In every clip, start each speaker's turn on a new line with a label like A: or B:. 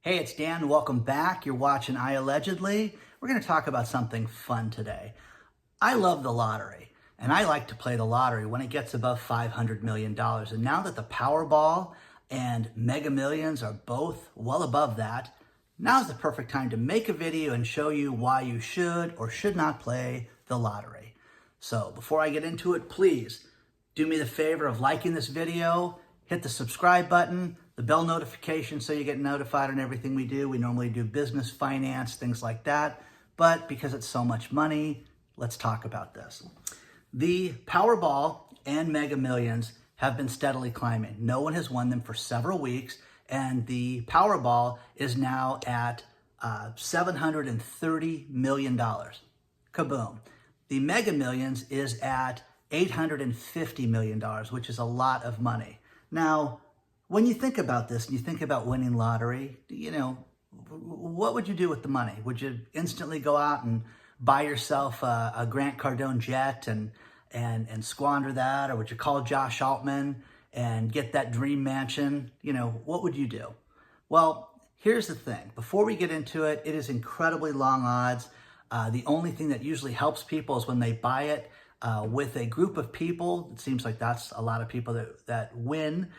A: Hey, it's Dan. Welcome back. You're watching iAllegedly. We're going to talk about something fun today. I love the lottery, and I like to play the lottery when it gets above $500 million. And now that the Powerball and Mega Millions are both well above that, now's the perfect time to make a video and show you why you should or should not play the lottery. So before I get into it, please do me the favor of liking this video, hit the subscribe button, the bell notification so you get notified on everything we do. We normally do business, finance, things like that. But because it's so much money, let's talk about this. The Powerball and Mega Millions have been steadily climbing. No one has won them for several weeks, and the Powerball is now at $730 million. Kaboom. The Mega Millions is at $850 million, which is a lot of money. Now, when you think about this and you think about winning lottery, what would you do with the money? Would you instantly go out and buy yourself a Grant Cardone jet and squander that? Or would you call Josh Altman and get that dream mansion? What would you do? Well, here's the thing. Before we get into it, it is incredibly long odds. The only thing that usually helps people is when they buy it with a group of people. It seems like that's a lot of people that win.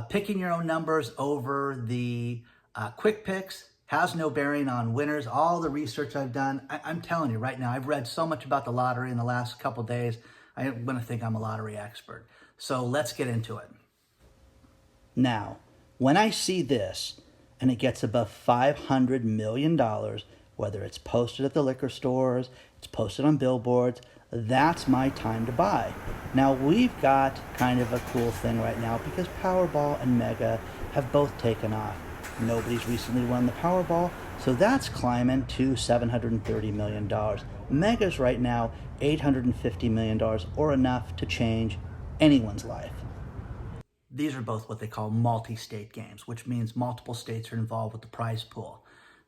A: Picking your own numbers over the quick picks has no bearing on winners. All the research I've done, I'm telling you right now, I've read so much about the lottery in the last couple of days. I'm going to think I'm a lottery expert. So let's get into it. Now, when I see this and it gets above $500 million, whether it's posted at the liquor stores, it's posted on billboards, that's my time to buy. Now, we've got kind of a cool thing right now because Powerball and Mega have both taken off. Nobody's recently won the Powerball, so that's climbing to $730 million. Mega's right now $850 million, or enough to change anyone's life. These are both what they call multi-state games, which means multiple states are involved with the prize pool.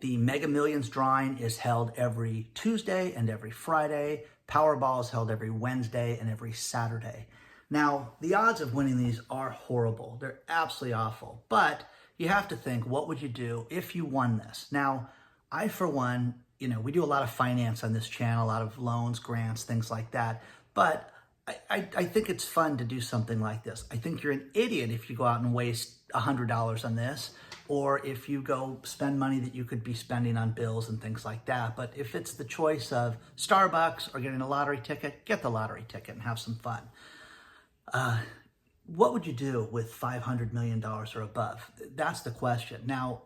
A: The Mega Millions drawing is held every Tuesday and every Friday. Powerball is held every Wednesday and every Saturday. Now, the odds of winning these are horrible. They're absolutely awful. But you have to think, what would you do if you won this? Now, I, for one, we do a lot of finance on this channel, a lot of loans, grants, things like that. But I think it's fun to do something like this. I think you're an idiot if you go out and waste $100 on this, or if you go spend money that you could be spending on bills and things like that. But if it's the choice of Starbucks or getting a lottery ticket, get the lottery ticket and have some fun. What would you do with $500 million or above? That's the question. Now,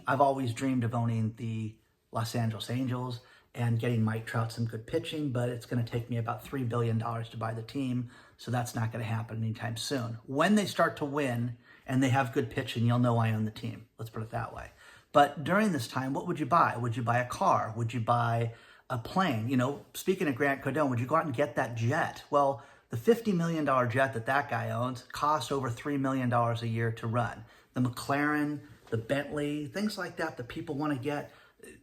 A: I've always dreamed of owning the Los Angeles Angels and getting Mike Trout some good pitching, but it's going to take me about $3 billion to buy the team, so that's not going to happen anytime soon. When they start to win and they have good pitching, you'll know I own the team. Let's put it that way. But during this time, what would you buy? Would you buy a car? Would you buy a plane? Speaking of Grant Cardone, would you go out and get that jet? Well, the $50 million jet that guy owns costs over $3 million a year to run. The McLaren, the Bentley, things like that people want to get.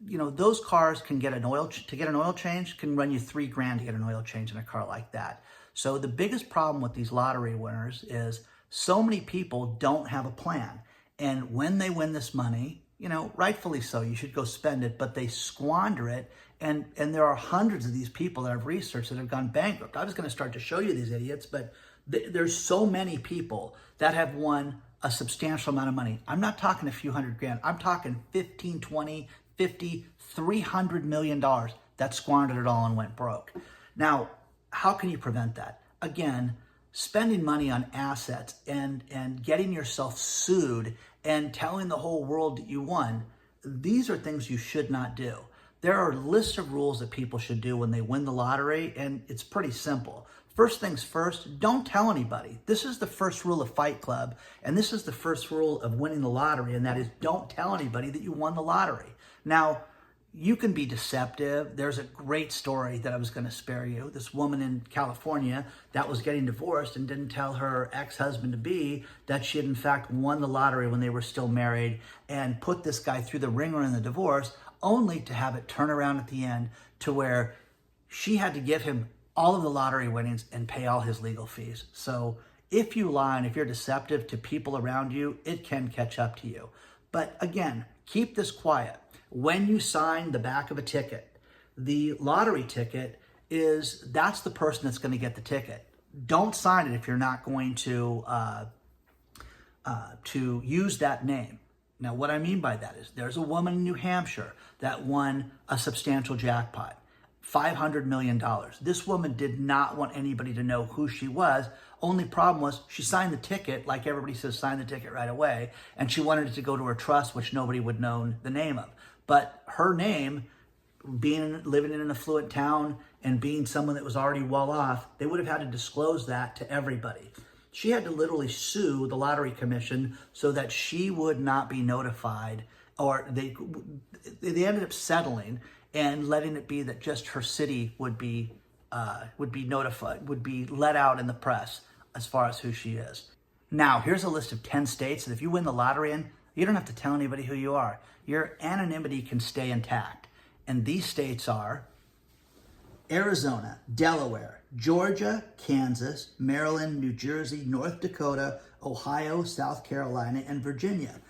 A: Those cars can get an oil change can run you $3,000 to get an oil change in a car like that. So the biggest problem with these lottery winners is so many people don't have a plan. And when they win this money, rightfully so, you should go spend it, but they squander it. And there are hundreds of these people that I've researched that have gone bankrupt. I was going to start to show you these idiots, but there's so many people that have won a substantial amount of money. I'm not talking a few $100,000. I'm talking 15, 20, 50, $300 million that squandered it all and went broke. Now, how can you prevent that? Again, spending money on assets and getting yourself sued and telling the whole world that you won, these are things you should not do. There are lists of rules that people should do when they win the lottery, and it's pretty simple. First things first, don't tell anybody. This is the first rule of Fight Club, and this is the first rule of winning the lottery, and that is don't tell anybody that you won the lottery. Now, you can be deceptive. There's a great story that I was going to spare you. This woman in California that was getting divorced and didn't tell her ex-husband-to-be that she had in fact won the lottery when they were still married and put this guy through the ringer in the divorce, only to have it turn around at the end to where she had to give him all of the lottery winnings and pay all his legal fees. So if you lie and if you're deceptive to people around you, it can catch up to you. But again, Keep this quiet. When you sign the back of a ticket, the lottery ticket that's the person that's going to get the ticket. Don't sign it if you're not going to use that name. Now, what I mean by that is there's a woman in New Hampshire that won a substantial jackpot, $500 million. This woman did not want anybody to know who she was. Only problem was she signed the ticket, like everybody says, sign the ticket right away, and she wanted it to go to her trust, which nobody would know the name of. But her name, living in an affluent town and being someone that was already well off, they would have had to disclose that to everybody. She had to literally sue the lottery commission so that she would not be notified, or they ended up settling and letting it be that just her city would be notified, would be let out in the press as far as who she is. Now, here's a list of 10 states that if you win the lottery in, you don't have to tell anybody who you are. Your anonymity can stay intact. And these states are Arizona, Delaware, Georgia, Kansas, Maryland, New Jersey, North Dakota, Ohio, South Carolina, and Virginia.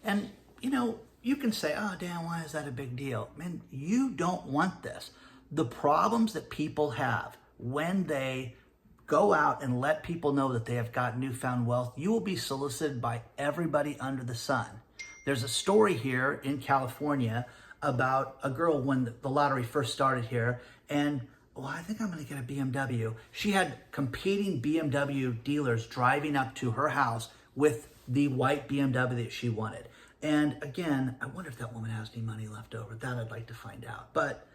A: And, you can say, oh, Dan, why is that a big deal? Man, you don't want this. The problems that people have when they go out and let people know that they have got newfound wealth, you will be solicited by everybody under the sun. There's a story here in California about a girl when the lottery first started here, and I think I'm going to get a BMW. She had competing BMW dealers driving up to her house with the white BMW that she wanted. And again, I wonder if that woman has any money left over. That I'd like to find out, but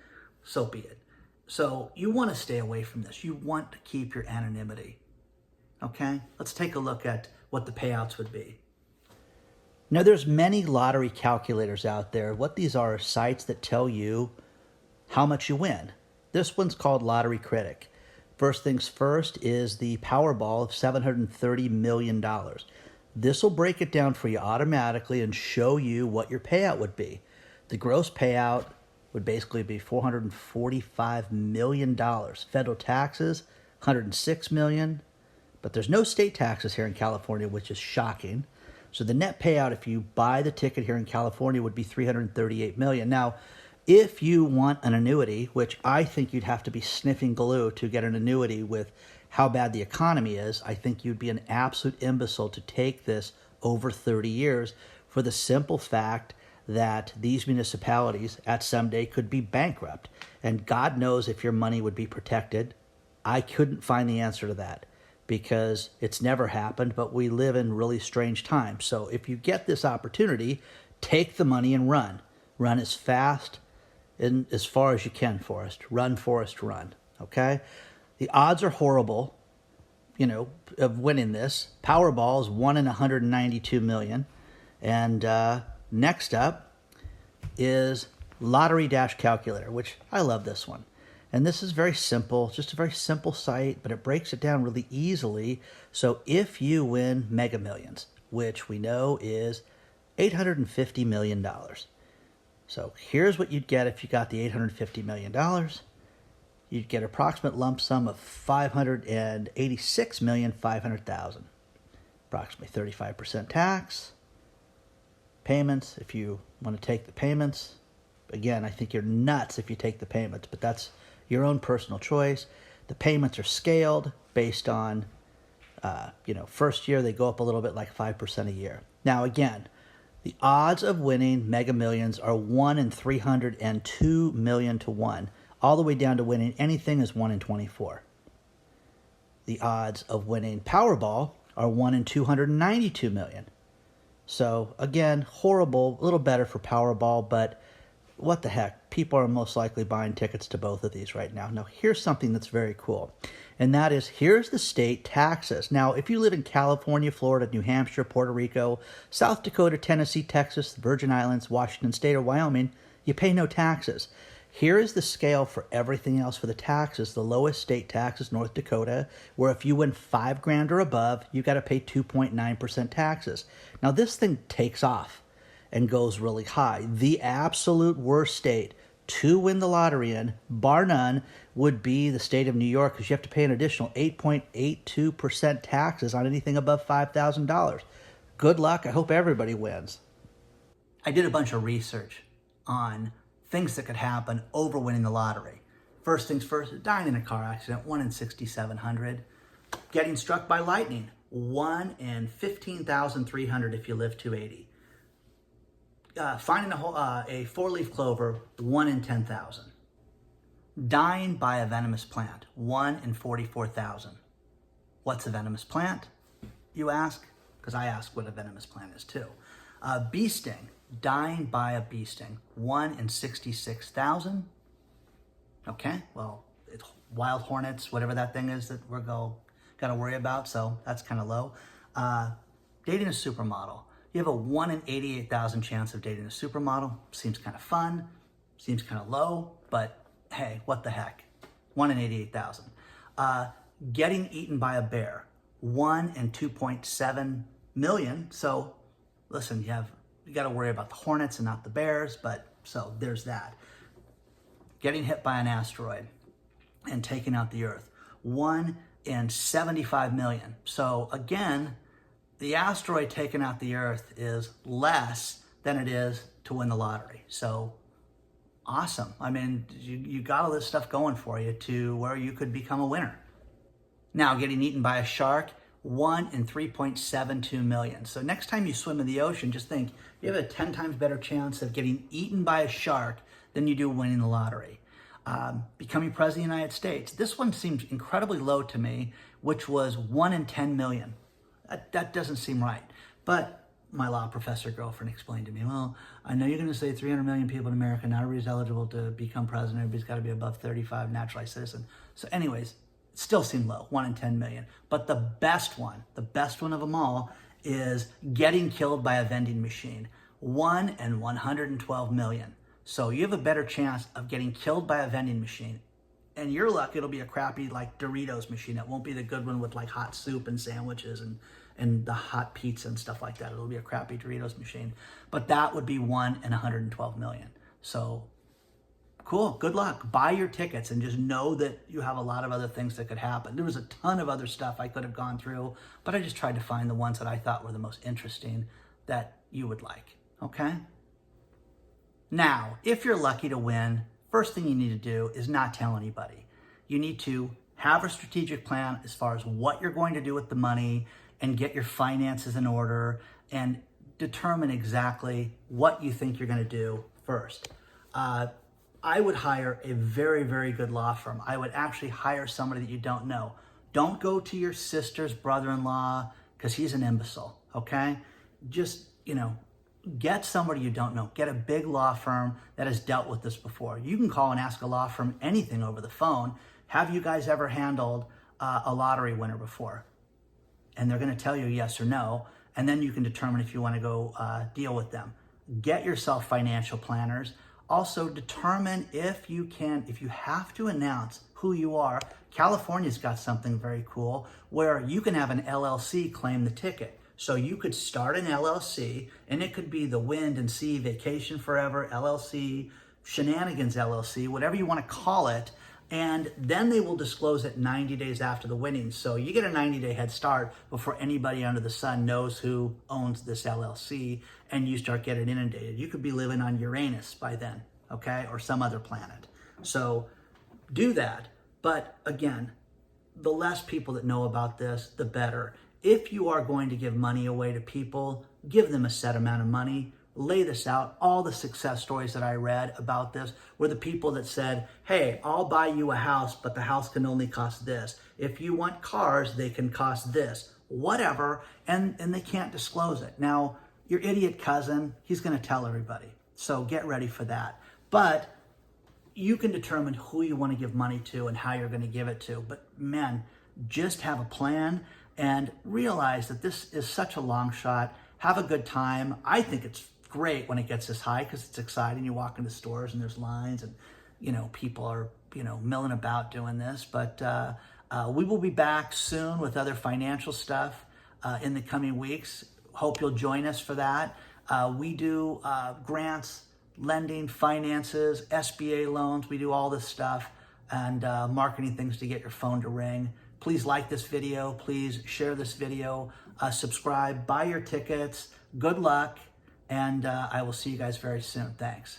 A: so be it. So you want to stay away from this. You want to keep your anonymity. Okay? Let's take a look at what the payouts would be. Now, there's many lottery calculators out there. What these are sites that tell you how much you win. This one's called Lottery Critic. First things first is the Powerball of $730 million. This will break it down for you automatically and show you what your payout would be. The gross payout would basically be $445 million. Federal taxes, $106 million. But there's no state taxes here in California, which is shocking. So the net payout, if you buy the ticket here in California, would be $338 million. Now, if you want an annuity, which I think you'd have to be sniffing glue to get an annuity with how bad the economy is, I think you'd be an absolute imbecile to take this over 30 years for the simple fact that these municipalities at some day could be bankrupt. And God knows if your money would be protected. I couldn't find the answer to that because it's never happened, but we live in really strange times. So if you get this opportunity, take the money and run. Run as fast and as far as you can, Forrest. Run, Forrest, run. Okay? The odds are horrible, of winning this. Powerball is 1 in 192 million. And next up is Lottery Dash Calculator, which I love this one. And this is very simple, just a very simple site, but it breaks it down really easily. So if you win Mega Millions, which we know is $850 million. So here's what you'd get if you got the $850 million. You'd get approximate lump sum of $586,500,000. Approximately 35% tax. Payments, if you want to take the payments. Again, I think you're nuts if you take the payments, but that's your own personal choice. The payments are scaled based on, first year they go up a little bit, like 5% a year. Now, again, the odds of winning Mega Millions are 1 in 302 million to 1. All the way down to winning anything is 1 in 24. The odds of winning Powerball are 1 in 292 million. So, again, horrible, a little better for Powerball, but what the heck? People are most likely buying tickets to both of these right now. Now, here's something that's very cool, and that is here's the state taxes. Now, if you live in California, Florida, New Hampshire, Puerto Rico, South Dakota, Tennessee, Texas, the Virgin Islands, Washington State, or Wyoming, you pay no taxes. Here is the scale for everything else for the taxes. The lowest state tax is North Dakota, where if you win $5,000 or above, you got to pay 2.9% taxes. Now, this thing takes off and goes really high. The absolute worst state to win the lottery in, bar none, would be the state of New York, because you have to pay an additional 8.82% taxes on anything above $5,000. Good luck. I hope everybody wins. I did a bunch of research on things that could happen over winning the lottery. First things first, dying in a car accident, 1 in 6,700. Getting struck by lightning, 1 in 15,300 if you live to 80. Finding a four-leaf clover, 1 in 10,000. Dying by a venomous plant, 1 in 44,000. What's a venomous plant, you ask? Because I ask what a venomous plant is too. Bee sting, dying by a bee sting, 1 in 66,000. Okay, well, it's wild hornets, whatever that thing is that we're got to worry about, so that's kind of low. Dating a supermodel. You have a 1 in 88,000 chance of dating a supermodel. Seems kind of fun, seems kind of low, but hey, what the heck? 1 in 88,000. Getting eaten by a bear. 1 in 2.7 million. So listen, you got to worry about the hornets and not the bears, but so there's that. Getting hit by an asteroid and taking out the earth. 1 in 75 million. So again, the asteroid taking out the earth is less than it is to win the lottery. So awesome. I mean, you got all this stuff going for you to where you could become a winner. Now, getting eaten by a shark, 1 in 3.72 million. So next time you swim in the ocean, just think, you have a 10 times better chance of getting eaten by a shark than you do winning the lottery. Becoming president of the United States. This one seemed incredibly low to me, which was 1 in 10 million. That doesn't seem right. But my law professor girlfriend explained to me, well, I know you're going to say 300 million people in America, not everybody's eligible to become president. Everybody's got to be above 35, naturalized citizen. So anyways, it still seemed low, 1 in 10 million. But the best one of them all is getting killed by a vending machine. 1 in 112 million. So you have a better chance of getting killed by a vending machine. And your luck, it'll be a crappy like Doritos machine. It won't be the good one with like hot soup and sandwiches and the hot pizza and stuff like that. It'll be a crappy Doritos machine. But that would be 1 in 112 million. So cool, good luck. Buy your tickets and just know that you have a lot of other things that could happen. There was a ton of other stuff I could have gone through, but I just tried to find the ones that I thought were the most interesting that you would like, okay? Now, if you're lucky to win, first thing you need to do is not tell anybody. You need to have a strategic plan as far as what you're going to do with the money and get your finances in order and determine exactly what you think you're going to do first. I would hire a very, very good law firm. I would actually hire somebody that you don't know. Don't go to your sister's brother-in-law because he's an imbecile, okay? Just, get somebody you don't know. Get a big law firm that has dealt with this before. You can call and ask a law firm anything over the phone. Have you guys ever handled a lottery winner before? And they're going to tell you yes or no, and then you can determine if you want to go deal with them. Get yourself financial planners. Also determine if you have to announce who you are. California's got something very cool where you can have an LLC claim the ticket. So you could start an LLC, and it could be the Wind and Sea Vacation Forever LLC, Shenanigans LLC, whatever you want to call it, and then they will disclose it 90 days after the winning. So you get a 90-day head start before anybody under the sun knows who owns this LLC, and you start getting inundated. You could be living on Uranus by then, okay, or some other planet. So do that, but again, the less people that know about this, the better. If you are going to give money away to people, give them a set amount of money. Lay this out. All the success stories that I read about this were the people that said, hey, I'll buy you a house, but the house can only cost this. If you want cars, they can cost this. Whatever, and they can't disclose it. Now, your idiot cousin, he's going to tell everybody. So get ready for that. But you can determine who you want to give money to and how you're going to give it to. But man, just have a plan and realize that this is such a long shot. Have a good time. I think it's great when it gets this high because it's exciting. You walk into stores and there's lines and, people are, milling about doing this. But we will be back soon with other financial stuff in the coming weeks. Hope you'll join us for that. We do grants, lending, finances, SBA loans. We do all this stuff and marketing things to get your phone to ring. Please like this video. Please share this video. Subscribe. Buy your tickets. Good luck. and I will see you guys very soon. Thanks.